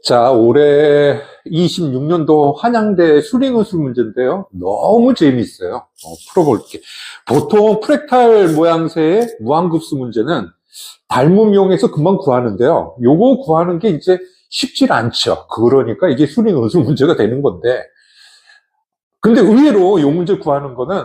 자, 올해 26년도 한양대 수링의술 문제인데요. 너무 재미있어요. 풀어볼게. 보통 프랙탈 모양새의 무한급수 문제는 닮음 이용해서 금방 구하는데요. 요거 구하는 게 이제 쉽질 않죠. 그러니까 이게 수링의술 문제가 되는 건데. 근데 의외로 요 문제 구하는 거는,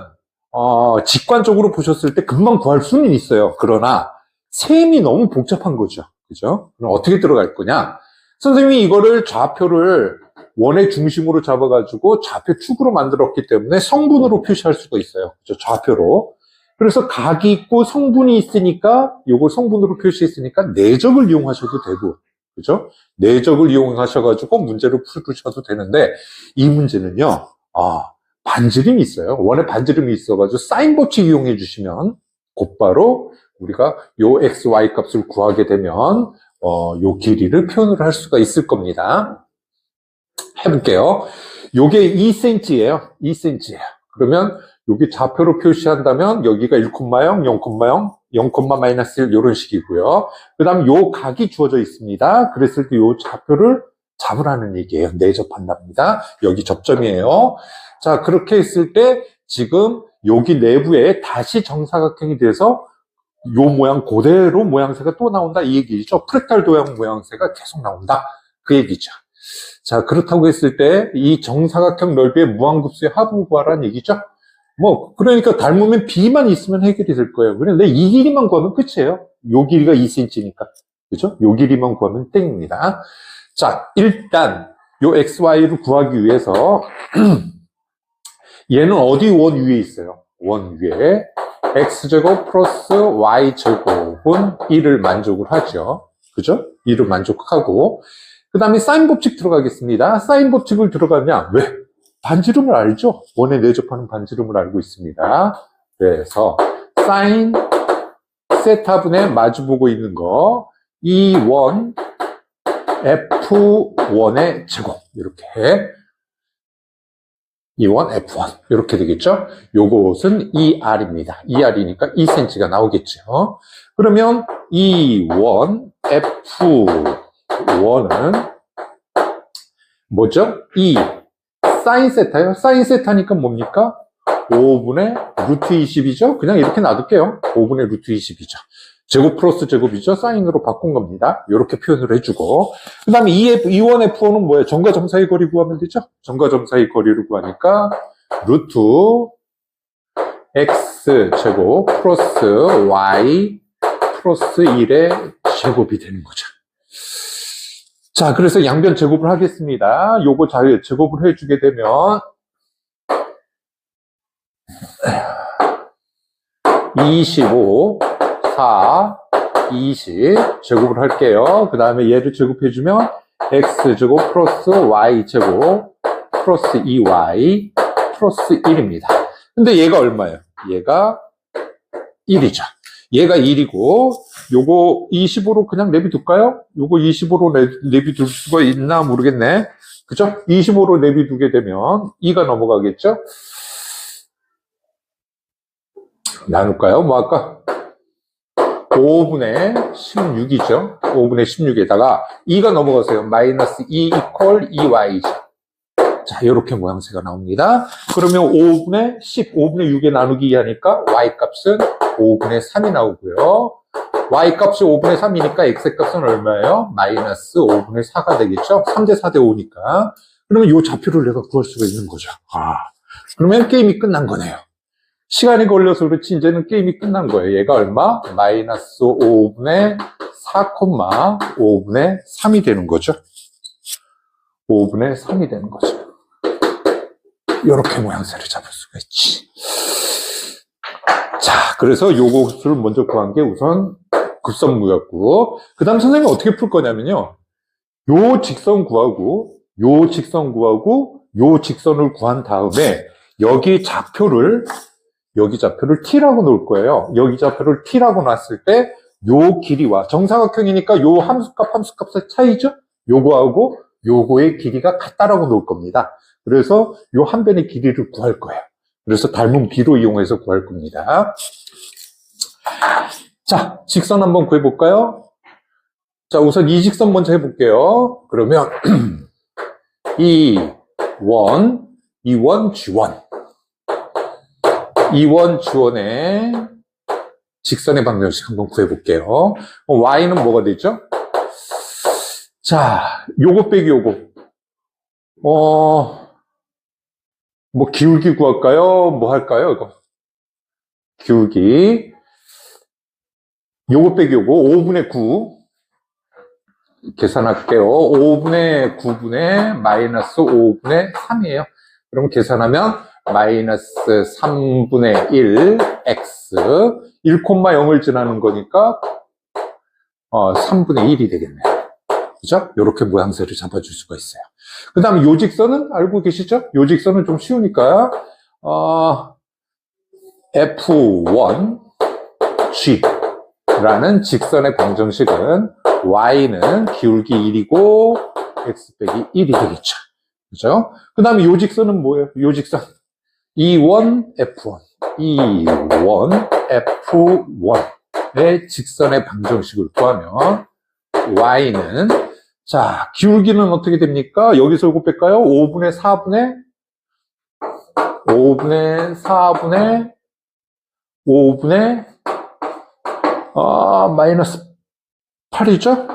직관적으로 보셨을 때 금방 구할 수는 있어요. 그러나 셈이 너무 복잡한 거죠. 그죠? 그럼 어떻게 들어갈 거냐? 선생님이 이거를 좌표를 원의 중심으로 잡아가지고 좌표 축으로 만들었기 때문에 성분으로 표시할 수가 있어요. 그죠? 좌표로. 그래서 각이 있고 성분이 있으니까 요걸 성분으로 표시했으니까 내적을 이용하셔도 되고, 그죠? 내적을 이용하셔가지고 문제를 풀으셔도 되는데 이 문제는요, 반지름이 있어요. 원의 반지름이 있어가지고 사인 법칙 이용해 주시면 곧바로 우리가 요 x, y 값을 구하게 되면 요 길이를 표현을 할 수가 있을 겁니다. 해볼게요. 요게 2cm예요. 2cm예요. 그러면 여기 좌표로 표시한다면 여기가 1,0, 0,0, 0,-1 이런 식이고요. 그 다음 요 각이 주어져 있습니다. 그랬을 때 요 좌표를 잡으라는 얘기예요. 내접한답니다. 여기 접점이에요. 자, 그렇게 했을 때 지금 여기 내부에 다시 정사각형이 돼서 요 모양 그대로 모양새가 또 나온다 이 얘기죠. 프랙탈 도형 모양새가 계속 나온다 그 얘기죠. 자, 그렇다고 했을 때 이 정사각형 넓이의 무한급수의 합을 구하라는 얘기죠. 그러니까 닮으면 B만 있으면 해결이 될 거예요. 그런데 이 길이만 구하면 끝이에요. 요 길이가 2cm니까. 그죠? 요 길이만 구하면 땡입니다. 자, 일단 요 XY를 구하기 위해서 얘는 어디 원 위에 있어요? 원 위에 x제곱 플러스 y제곱은 1을 만족을 하죠. 그죠? 1을 만족하고 그 다음에 사인 법칙 들어가겠습니다. 사인 법칙을 들어가면 왜? 반지름을 알죠? 원에 내접하는 반지름을 알고 있습니다. 그래서 사인 세타분에 마주보고 있는 거 이 원 F1의 제곱 이렇게 E1, F1 이렇게 되겠죠? 요것은 ER입니다. ER이니까 2cm가 나오겠죠. 그러면 E1, F1은 뭐죠? E 사인 세타요. 사인 세타니까 뭡니까? 5분의 루트 20이죠? 그냥 이렇게 놔둘게요. 5분의 루트 20이죠. 제곱 플러스 제곱이죠? 사인으로 바꾼 겁니다. 이렇게 표현을 해주고. 그 다음에 E1, F1은 뭐예요? 점과 점 사이 거리 구하면 되죠? 점과 점 사이 거리를 구하니까 루트 X 제곱 플러스 Y 플러스 1의 제곱이 되는 거죠. 자, 그래서 양변 제곱을 하겠습니다. 요거 제곱을 해주게 되면 25 4, 20 제곱을 할게요. 그 다음에 얘를 제곱해주면 x제곱 플러스 y제곱 플러스 2y 플러스 1입니다. 근데 얘가 얼마예요? 얘가 1이죠. 얘가 1이고 요거 25로 그냥 내비둘까요? 요거 25로 내비둘 수가 있나 모르겠네. 그죠? 25로 내비두게 되면 2가 넘어가겠죠? 나눌까요? 뭐 할까? 5분의 16이죠. 5분의 16에다가 2가 넘어가세요. 마이너스 2 이퀄 2y죠. 자, 이렇게 모양새가 나옵니다. 그러면 5분의 10, 5분의 6에 나누기 하니까 y 값은 5분의 3이 나오고요. y 값이 5분의 3이니까 x 값은 얼마예요? 마이너스 5분의 4가 되겠죠. 3대 4대 5니까. 그러면 이 좌표를 내가 구할 수가 있는 거죠. 그러면 게임이 끝난 거네요. 시간이 걸려서 그렇지 이제는 게임이 끝난 거예요. 얘가 얼마? 마이너스 5분의 4, 5분의 3이 되는 거죠. 5분의 3이 되는 거죠. 이렇게 모양새를 잡을 수가 있지. 자, 그래서 요것을 먼저 구한 게 우선 급선무였고, 그 다음 선생님이 어떻게 풀 거냐면요. 요 직선 구하고, 요 직선 구하고, 요 직선을 구한 다음에 여기 좌표를 t라고 놓을 거예요. 여기 좌표를 t라고 놨을 때 요 길이와 정사각형이니까 요 함수값의 차이죠? 요거하고 요거의 길이가 같다라고 놓을 겁니다. 그래서 요 한 변의 길이를 구할 거예요. 그래서 닮은 B로 이용해서 구할 겁니다. 자, 직선 한번 구해볼까요? 자, 우선 이 직선 먼저 해볼게요. 그러면 E1, E1, G1. E1, G1의 직선의 방정식 한번 구해볼게요. Y는 뭐가 되죠? 자, 요거 빼기 요거. 뭐 기울기 구할까요? 뭐 할까요? 이거. 기울기. 요거 빼기 요거. 5분의 9. 계산할게요. 5분의 9분의 마이너스 5분의 3이에요. 그럼 계산하면 마이너스 3분의 1 x 1,0을 지나는 거니까 3분의 1이 되겠네요. 그죠? 이렇게 모양새를 잡아줄 수가 있어요. 그 다음에 요 직선은 알고 계시죠? 요 직선은 좀 쉬우니까 F1G 라는 직선의 방정식은 y는 기울기 1이고 x 빼기 1이 되겠죠. 그죠? 그 다음에 요 직선은 뭐예요? 요 직선 E1, F1 E1, F1의 직선의 방정식을 구하면 y는 자 기울기는 어떻게 됩니까? 여기서 이거 뺄까요? 5분의 4분의 5분의 마이너스 8이죠?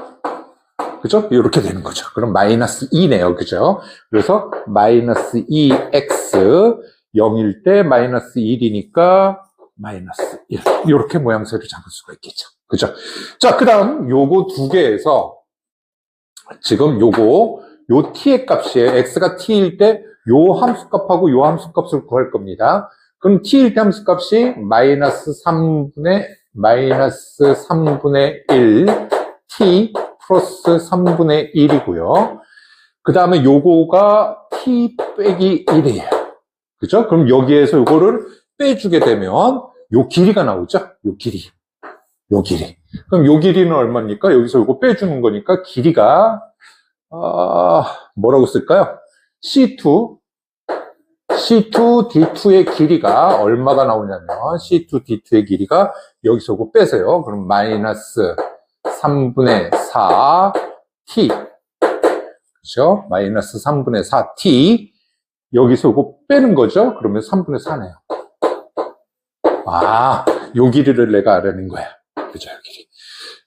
그죠? 이렇게 되는 거죠. 그럼 마이너스 2네요. 그죠? 그래서 마이너스 2x 0일 때 마이너스 1이니까 마이너스 1. 이렇게 모양새를 잡을 수가 있겠죠. 그죠? 자, 그 다음 요거 두 개에서 지금 요 t의 값이에요. x가 t일 때 요 함수값하고 요 함수값을 구할 겁니다. 그럼 t일 때 함수값이 마이너스 3분의 1 t 플러스 3분의 1이고요. 그 다음에 요거가 t 빼기 1이에요. 그죠? 그럼 여기에서 요거를 빼주게 되면 요 길이가 나오죠? 요 길이. 그럼 요 길이는 얼마입니까? 여기서 요거 빼주는 거니까 길이가, 뭐라고 쓸까요? C2D2의 길이가 얼마가 나오냐면, C2D2의 길이가 여기서 요거 빼세요. 그럼 마이너스 3분의 4t. 그죠? 마이너스 3분의 4t. 여기서 이거 빼는 거죠? 그러면 3분의 4네요. 요 길이를 내가 알아낸 거야. 그죠? 요 길이.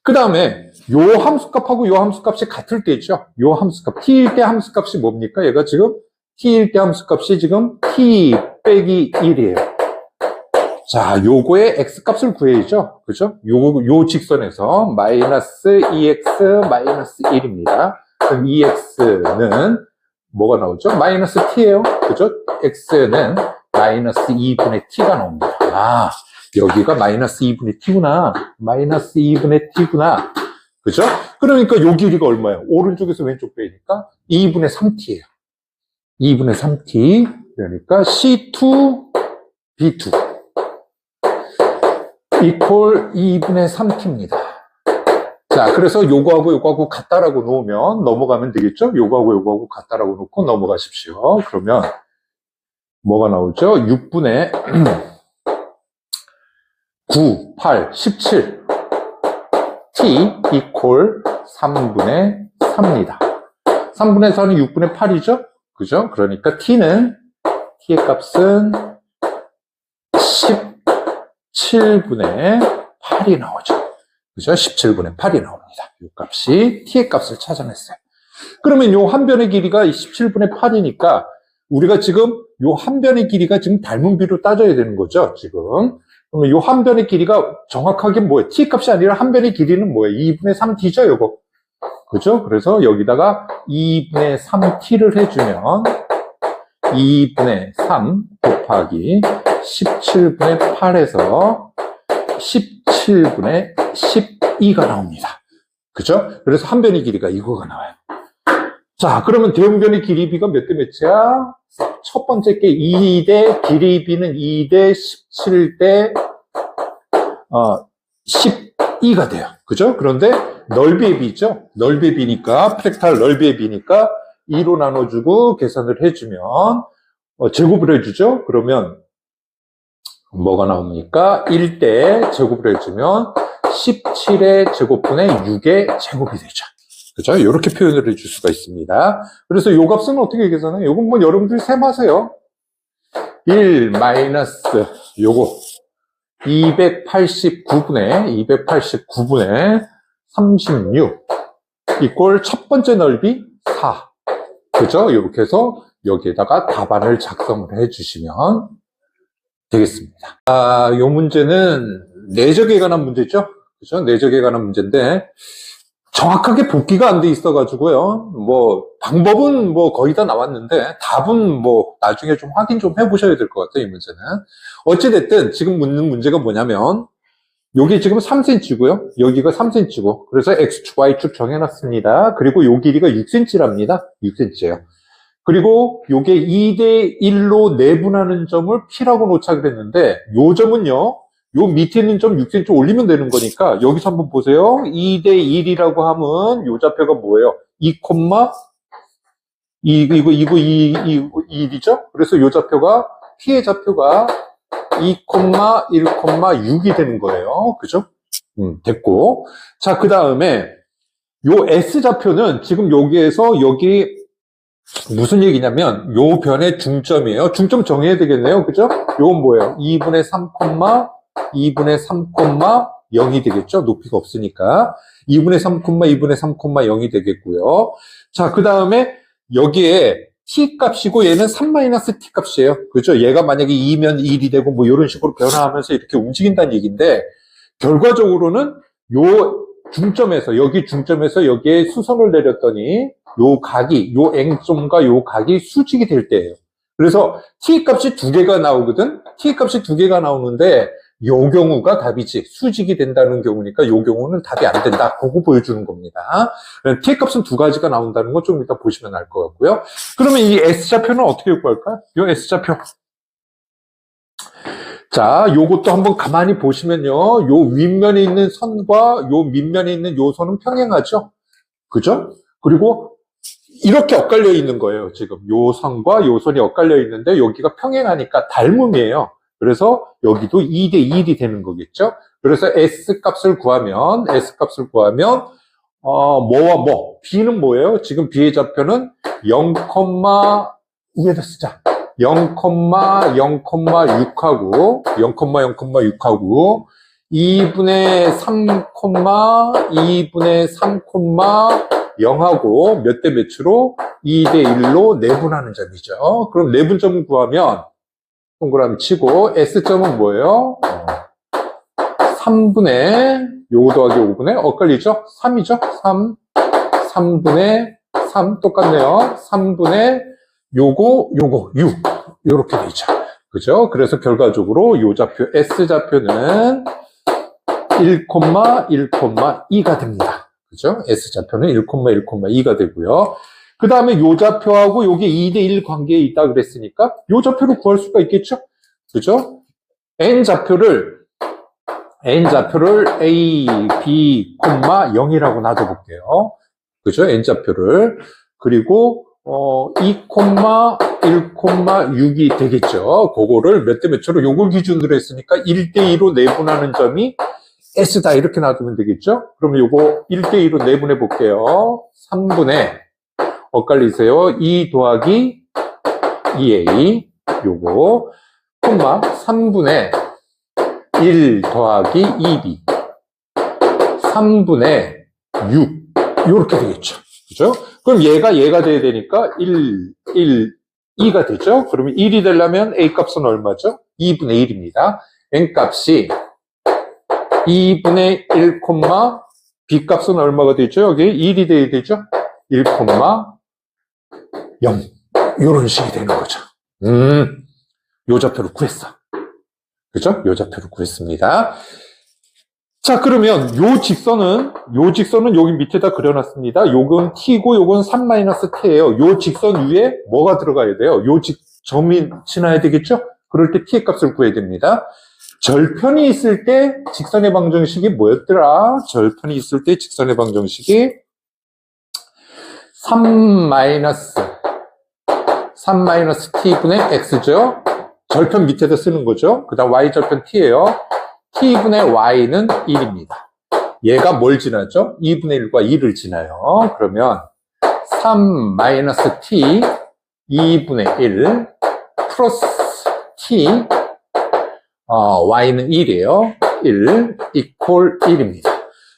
그 다음에 요 함수값하고 요 함수값이 같을 때죠. 요 함수값. t일 때 함수값이 뭡니까? 얘가 지금 t일 때 함수값이 지금 t 빼기 1이에요. 자, 요거의 x값을 구해야죠. 그죠? 요 직선에서 마이너스 2x 마이너스 1입니다. 그럼 2x는 뭐가 나오죠? 마이너스 t예요. 그죠? x는 마이너스 2분의 t가 나옵니다. 여기가 마이너스 2분의 t구나. 마이너스 2분의 t구나. 그죠? 그러니까 요 길이가 얼마예요? 오른쪽에서 왼쪽 빼니까 2분의 3t예요. 2분의 3t. 그러니까 C2B2 이퀄 2분의 3t입니다. 자, 그래서 요거하고 같다라고 놓으면 넘어가면 되겠죠? 요거하고 같다라고 놓고 넘어가십시오. 그러면 뭐가 나오죠? 6분의 9, 8, 17 t 이퀄 3분의 3입니다. 3분의 4는 6분의 8이죠? 그죠? 그러니까 t의 값은 17분의 8이 나오죠. 그죠? 17분의 8이 나옵니다. 이 값이 t의 값을 찾아냈어요. 그러면 요 한 변의 길이가 17분의 8이니까 우리가 지금 요 한 변의 길이가 지금 닮은 비로 따져야 되는 거죠, 지금. 그러면 요 한 변의 길이가 정확하게 뭐예요? t 값이 아니라 한 변의 길이는 뭐예요? 2분의 3t죠, 요거. 그죠? 그래서 여기다가 2분의 3t를 해주면 2분의 3 곱하기 17분의 8에서 17분의 12가 나옵니다. 그죠? 그래서 한 변의 길이가 이거가 나와요. 자, 그러면 대응변의 길이비가 몇 대 몇이야? 첫 번째 게 2대, 길이비는 2대 17대 12가 돼요. 그죠? 그런데 넓이의 비죠? 넓이의 비니까, 프랙탈 넓이의 비니까 2로 나눠주고 계산을 해주면 제곱을 해주죠? 그러면 뭐가 나옵니까? 1대 제곱을 해주면 17의 제곱분의 6의 제곱이 되죠. 그죠? 이렇게 표현을 해줄 수가 있습니다. 그래서 요 값은 어떻게 계산해요? 요건 뭐 여러분들이 셈하세요. 1 마이너스 요거 289분의 36 이꼴 첫 번째 넓이 4. 그죠? 이렇게 해서 여기에다가 답안을 작성을 해주시면 되겠습니다. 요 문제는 내적에 관한 문제죠? 그죠? 내적에 관한 문제인데, 정확하게 복기가 안 돼 있어가지고요. 뭐, 방법은 뭐 거의 다 나왔는데, 답은 뭐 나중에 좀 확인 좀 해보셔야 될 것 같아요, 이 문제는. 어찌됐든, 지금 묻는 문제가 뭐냐면, 여기 지금 3cm고요. 여기가 3cm고. 그래서 X축, Y축 정해놨습니다. 그리고 요 길이가 6cm랍니다. 6cm예요. 그리고 요게 2대1로 내분하는 점을 P라고 놓자 그랬는데, 요 점은요, 요 밑에 있는 점 6cm 올리면 되는 거니까, 여기서 한번 보세요. 2대1이라고 하면, 요 좌표가 뭐예요? 2, 이거 1이죠? 그래서 요 좌표가, P의 좌표가 2,1,6이 되는 거예요. 그죠? 됐고. 자, 그 다음에, 요 S좌표는 지금 여기에서 여기, 무슨 얘기냐면, 요 변의 중점이에요. 중점 정해야 되겠네요. 그죠? 요건 뭐예요? 2분의 3, 2분의 3,0이 되겠죠? 높이가 없으니까. 2분의 3, 2분의 3,0이 되겠고요. 자, 그 다음에 여기에 t 값이고 얘는 3-t 값이에요. 그죠? 얘가 만약에 2면 1이 되고 뭐 이런 식으로 변화하면서 이렇게 움직인다는 얘기인데, 결과적으로는 요 중점에서, 여기 중점에서 여기에 수선을 내렸더니 요 각이, 요 N점과 요 각이 수직이 될 때예요. 그래서 t 값이 두 개가 나오거든? t 값이 두 개가 나오는데 요 경우가 답이지. 수직이 된다는 경우니까 요 경우는 답이 안 된다. 그거 보여주는 겁니다. t 값은 두 가지가 나온다는 거 좀 이따 보시면 알 것 같고요. 그러면 이 S좌표는 어떻게 구할까요? 요 S좌표. 자, 요것도 한번 가만히 보시면요. 요 윗면에 있는 선과 요 밑면에 있는 요 선은 평행하죠? 그죠? 그리고 이렇게 엇갈려 있는 거예요. 지금 요 선과 요 선이 엇갈려 있는데 여기가 평행하니까 닮음이에요. 그래서 여기도 2대1이 되는 거겠죠? 그래서 S값을 구하면 뭐와 뭐? B는 뭐예요? 지금 B의 좌표는 0, 위에다 쓰자. 0,0,6하고 0,0,6하고 2분의 3, 2분의 3, 0하고 몇 대 몇으로 2대1로 내분하는 점이죠. 그럼 내분점을 구하면 동그라미 치고 S점은 뭐예요? 3분의 요거 더하기 5분의 엇갈리죠? 3이죠? 3분의 3 똑같네요. 3분의 요거 6 요렇게 되죠. 그죠? 그래서 결과적으로 요 좌표 S좌표는 1,1,2가 됩니다. 그죠? S좌표는 1,1,2가 되고요. 그 다음에 요 좌표하고 요게 2대1 관계에 있다 그랬으니까 요 좌표를 구할 수가 있겠죠? 그죠? N좌표를 A, B, 0이라고 놔둬볼게요. 그죠? N좌표를. 그리고 2,1,6이 되겠죠. 그거를 몇 대 몇으로 요걸 기준으로 했으니까 1대2로 내분하는 점이 S다 이렇게 놔두면 되겠죠. 그러면 요거 1대2로 내분해 볼게요. 3분의 엇갈리세요. 2 더하기 2A 요거 3분의 1 더하기 2B 3분의 6 요렇게 되겠죠. 그죠? 그럼 얘가 돼야 되니까 2가 되죠? 그러면 1이 되려면 A 값은 얼마죠? 2분의 1입니다. N 값이 2분의 1, B 값은 얼마가 되죠? 여기 1이 돼야 되죠? 1,0 이런 식이 되는 거죠. 요 좌표를 구했어. 그죠? 요 좌표를 구했습니다. 자, 그러면 요 직선은 여기 밑에다 그려놨습니다. 요건 t고 요건 3-t예요. 요 직선 위에 뭐가 들어가야 돼요? 점이 지나야 되겠죠? 그럴 때 t의 값을 구해야 됩니다. 절편이 있을 때 직선의 방정식이 뭐였더라? 절편이 있을 때 직선의 방정식이 3-t분의 x죠? 절편 밑에다 쓰는 거죠. 그 다음 y절편 t예요. t분의 y는 1입니다. 얘가 뭘 지나죠? 2분의 1과 2를 지나요. 그러면 3 마이너스 t 2분의 1 플러스 t y는 1이에요. 1 이퀄 1입니다.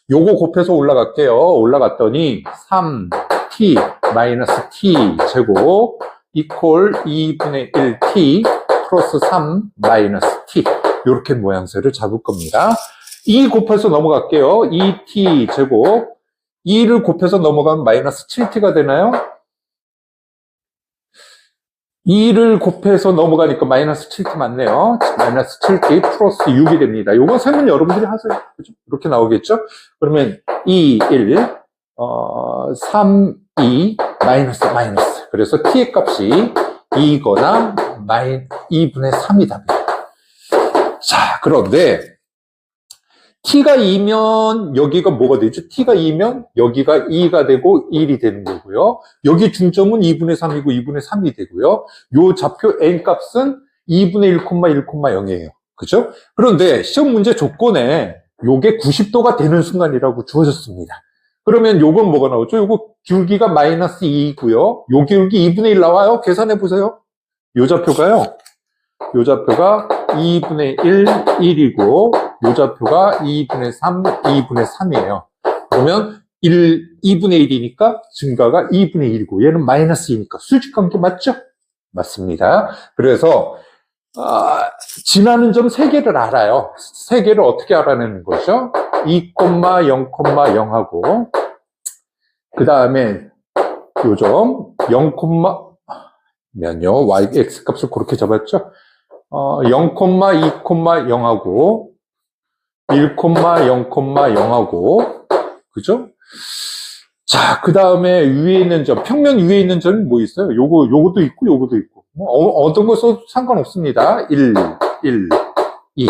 요거 곱해서 올라갈게요. 올라갔더니 3t 마이너스 t 제곱 이퀄 2분의 1t 플러스 3 마이너스 t 이렇게 모양새를 잡을 겁니다. 2 곱해서 넘어갈게요. 2t 제곱 2를 곱해서 넘어가면 마이너스 7t가 되나요? 2를 곱해서 넘어가니까 마이너스 7t 맞네요. 마이너스 7t 플러스 6이 됩니다. 요건 세면 여러분들이 하세요. 그죠? 이렇게 나오겠죠? 그러면 2, 1, 3, 2, 마이너스. 그래서 t의 값이 2거나 2분의 3이 답니다. 자, 그런데 t가 2면 여기가 뭐가 되죠? t가 2면 여기가 2가 되고 1이 되는 거고요. 여기 중점은 2분의 3이고 2분의 3이 되고요. 요 좌표 n 값은 2분의 1,1,0이에요. 그죠? 그런데 시험 문제 조건에 요게 90도가 되는 순간이라고 주어졌습니다. 그러면 요건 뭐가 나오죠? 요거 기울기가 마이너스 2이고요. 요 기울기 2분의 1 나와요. 계산해 보세요. 요 좌표가 2분의 1, 1이고 요 좌표가 2분의 3, 2분의 3이에요. 그러면 2분의 1이니까 증가가 2분의 1이고 얘는 마이너스 2니까 수직관계 맞죠? 맞습니다. 그래서 지나는 점 3개를 알아요. 3개를 어떻게 알아내는 거죠? 2,0,0하고 그 다음에 요점 0,면요 y, x 값을 그렇게 잡았죠? 0,2,0하고 1,0,0하고 그죠? 자, 그 다음에 위에 있는 점, 평면 위에 있는 점이 뭐 있어요? 요것도 있고 요것도 있고 어떤 거 써도 상관없습니다. 1, 2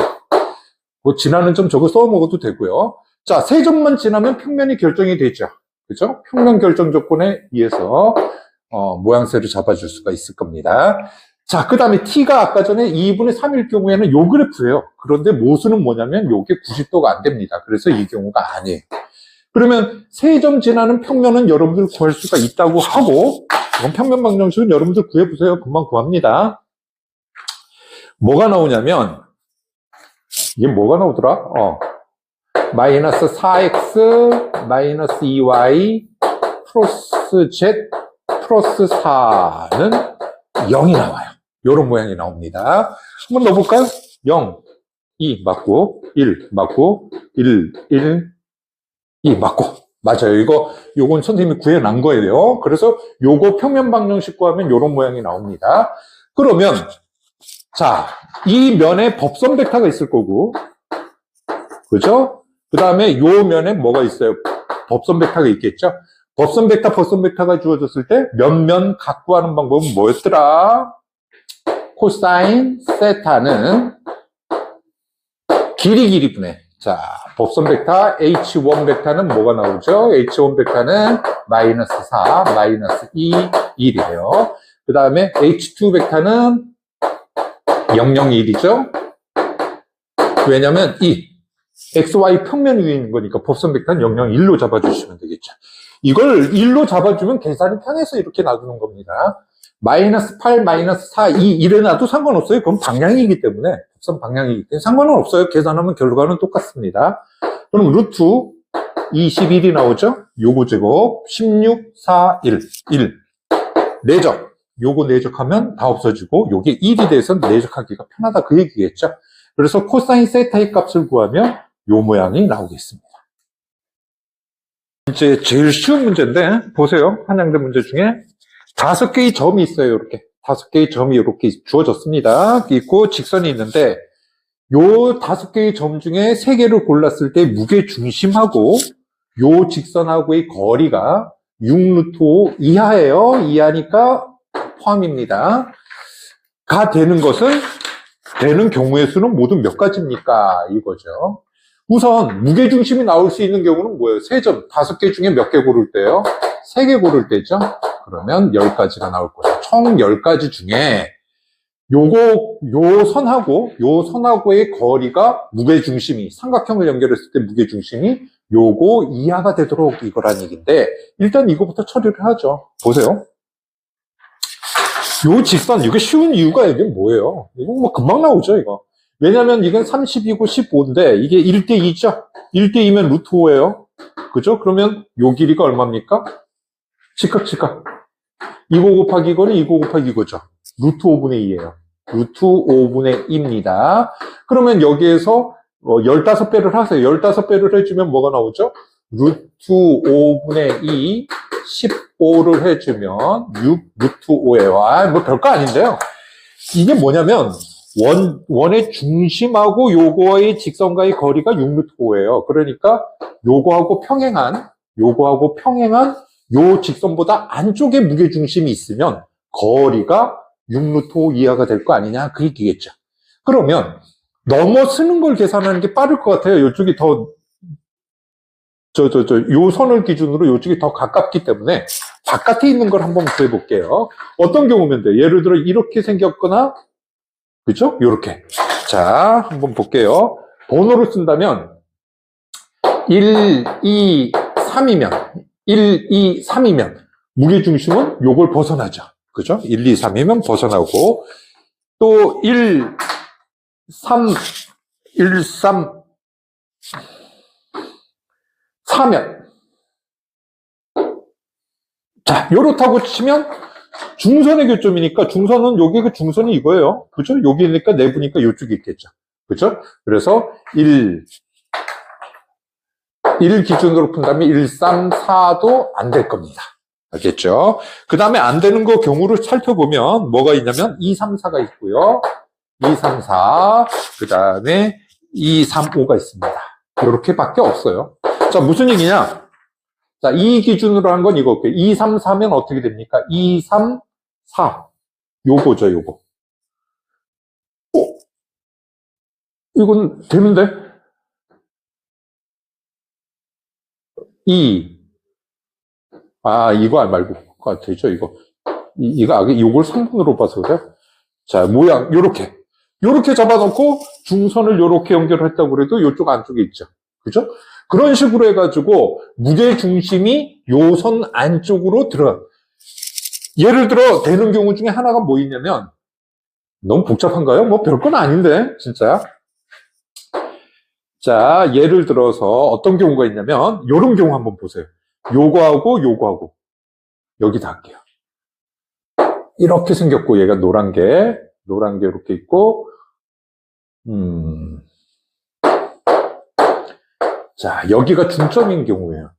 뭐 지나는 점 저거 써 먹어도 되고요. 자, 세 점만 지나면 평면이 결정이 되죠. 그죠? 평면 결정 조건에 의해서 모양새를 잡아줄 수가 있을 겁니다. 자, 그 다음에 t가 아까 전에 2분의 3일 경우에는 요 그래프예요. 그런데 모수는 뭐냐면 요게 90도가 안 됩니다. 그래서 이 경우가 아니에요. 그러면 세 점 지나는 평면은 여러분들 구할 수가 있다고 하고 이건 평면 방정식은 여러분들 구해보세요. 금방 구합니다. 뭐가 나오냐면 이게 뭐가 나오더라? 마이너스 4x 마이너스 2y 플러스 z 플러스 4는 0이 나와요. 이런 모양이 나옵니다. 한번 넣어볼까요? 0, 2 맞고 1 맞고 1, 2 맞고 맞아요. 요건 선생님이 구해놓은 거예요. 그래서 요거 평면 방정식 구하면 이런 모양이 나옵니다. 그러면 자, 이 면에 법선 벡터가 있을 거고 그죠? 그 다음에 요 면에 뭐가 있어요? 법선 벡터가 있겠죠? 법선 벡터가 주어졌을 때 면 갖고 하는 방법은 뭐였더라? 코사인 세타는 길이분해. 자, 법선 벡터 H1 벡터는 뭐가 나오죠? H1 벡터는 마이너스 4, 마이너스 2, 1이에요. 그 다음에 H2 벡터는 0, 0, 1이죠? 왜냐면 XY 평면 위에 있는 거니까 법선 벡터는 0, 0, 1로 잡아주시면 되겠죠. 이걸 1로 잡아주면 계산이 편해서 이렇게 놔두는 겁니다. 마이너스 8, 마이너스 4, 2 이래놔도 상관없어요. 그건 방향이기 때문에 법선 방향이기 때문에 상관은 없어요. 계산하면 결과는 똑같습니다. 그럼 루트 21이 나오죠? 요거 제곱 16, 4, 1 내적 요거 내적하면 다 없어지고 요게 1이 돼서 내적하기가 편하다 그 얘기겠죠. 그래서 코사인 세타의 값을 구하면 요 모양이 나오겠습니다. 이제 제일 쉬운 문제인데 보세요. 한양대 문제 중에 5개의 점이 있어요. 이렇게 5개의 점이 이렇게 주어졌습니다. 있고 직선이 있는데 요 5개의 점 중에 3개를 골랐을 때 무게 중심하고 요 직선하고의 거리가 6루트 5 이하예요. 이하니까 포함입니다. 가 되는 것은 되는 경우의 수는 모두 몇 가지입니까? 이거죠. 우선 무게중심이 나올 수 있는 경우는 뭐예요? 3점, 5개 중에 몇 개 고를 때요? 3개 고를 때죠? 그러면 10가지가 나올 거예요. 총 10가지 중에 요 선하고의 거리가 무게중심이, 삼각형을 연결했을 때 무게중심이 요거 이하가 되도록 이거란 얘기인데, 일단 이거부터 처리를 하죠. 보세요. 요 직선, 이게 쉬운 이유가 이게 뭐예요? 이거 뭐 금방 나오죠, 이거. 왜냐면 이건 30이고 15인데, 이게 1대2죠? 1대2면 루트 5예요. 그죠? 그러면 요 길이가 얼마입니까? 즉각. 이거 곱하기 이거는 이거 곱하기 이거죠. 루트 5분의 2예요. 루트 5분의 2입니다. 그러면 여기에서 15배를 하세요. 15배를 해주면 뭐가 나오죠? 루트 5분의 2, 15를 해주면 6 루트 5예요. 뭐 별거 아닌데요. 이게 뭐냐면 원의 중심하고 요거의 직선과의 거리가 6 루트 5예요. 그러니까 요거하고 평행한 요 직선보다 안쪽에 무게중심이 있으면 거리가 6 루트 5 이하가 될 거 아니냐, 그 얘기겠죠. 그러면 넘어서는 걸 계산하는 게 빠를 것 같아요. 이쪽이 더 요 선을 기준으로 이쪽이 더 가깝기 때문에 바깥에 있는 걸 한번 구해볼게요. 어떤 경우면 돼요? 예를 들어 이렇게 생겼거나, 그죠? 요렇게. 자, 한번 볼게요. 번호를 쓴다면 1, 2, 3이면 무게중심은 요걸 벗어나죠. 그죠? 1, 2, 3이면 벗어나고, 또 1, 3, 4면. 자, 요렇다고 치면 중선의 교점이니까 중선은 여기 그 중선이 이거예요. 그죠? 여기니까 내부니까 요쪽이 있겠죠. 그죠? 그래서 1 기준으로 푼다면 1, 3, 4도 안 될 겁니다. 알겠죠? 그 다음에 안 되는 거 경우를 살펴보면 뭐가 있냐면 2, 3, 4가 있고요. 2, 3, 4, 그 다음에 2, 3, 5가 있습니다. 이렇게밖에 없어요. 자, 무슨 얘기냐? 자, 이 기준으로 한 건 이거. 2, 3, 4면 어떻게 됩니까? 2, 3, 4. 요거죠, 요거. 이건 되는데? 2. 이거 말고. 되죠, 이거. 요걸 3분으로 봐서 그래요? 자, 모양, 요렇게 잡아놓고 중선을 요렇게 연결했다고 그래도 요쪽 안쪽에 있죠. 그죠? 그런 식으로 해가지고 무게중심이 요 선 안쪽으로 들어가. 예를 들어 되는 경우 중에 하나가 뭐 있냐면, 너무 복잡한가요? 뭐 별건 아닌데 진짜. 자, 예를 들어서 어떤 경우가 있냐면 요런 경우 한번 보세요. 요거하고 여기다 할게요. 이렇게 생겼고, 얘가 노란 게 이렇게 있고, 자, 여기가 중점인 경우예요.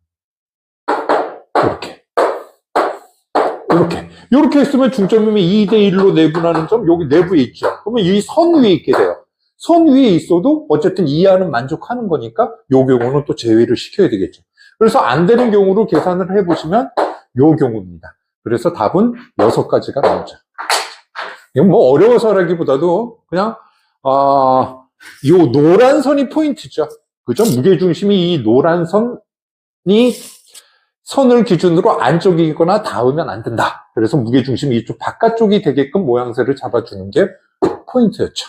이렇게 했으면 중점이면 2대1로 내분하는 점, 여기 내부에 있죠. 그러면 이 선 위에 있게 돼요. 선 위에 있어도 어쨌든 이하는 만족하는 거니까 요 경우는 또 제외를 시켜야 되겠죠. 그래서 안 되는 경우로 계산을 해보시면 요 경우입니다. 그래서 답은 6가지가 나오죠. 이건 뭐 어려워서라기보다도 그냥 요 노란 선이 포인트죠. 그죠? 무게중심이 이 노란 선을 기준으로 안쪽이거나 닿으면 안 된다. 그래서 무게중심이 이쪽 바깥쪽이 되게끔 모양새를 잡아주는 게 포인트였죠.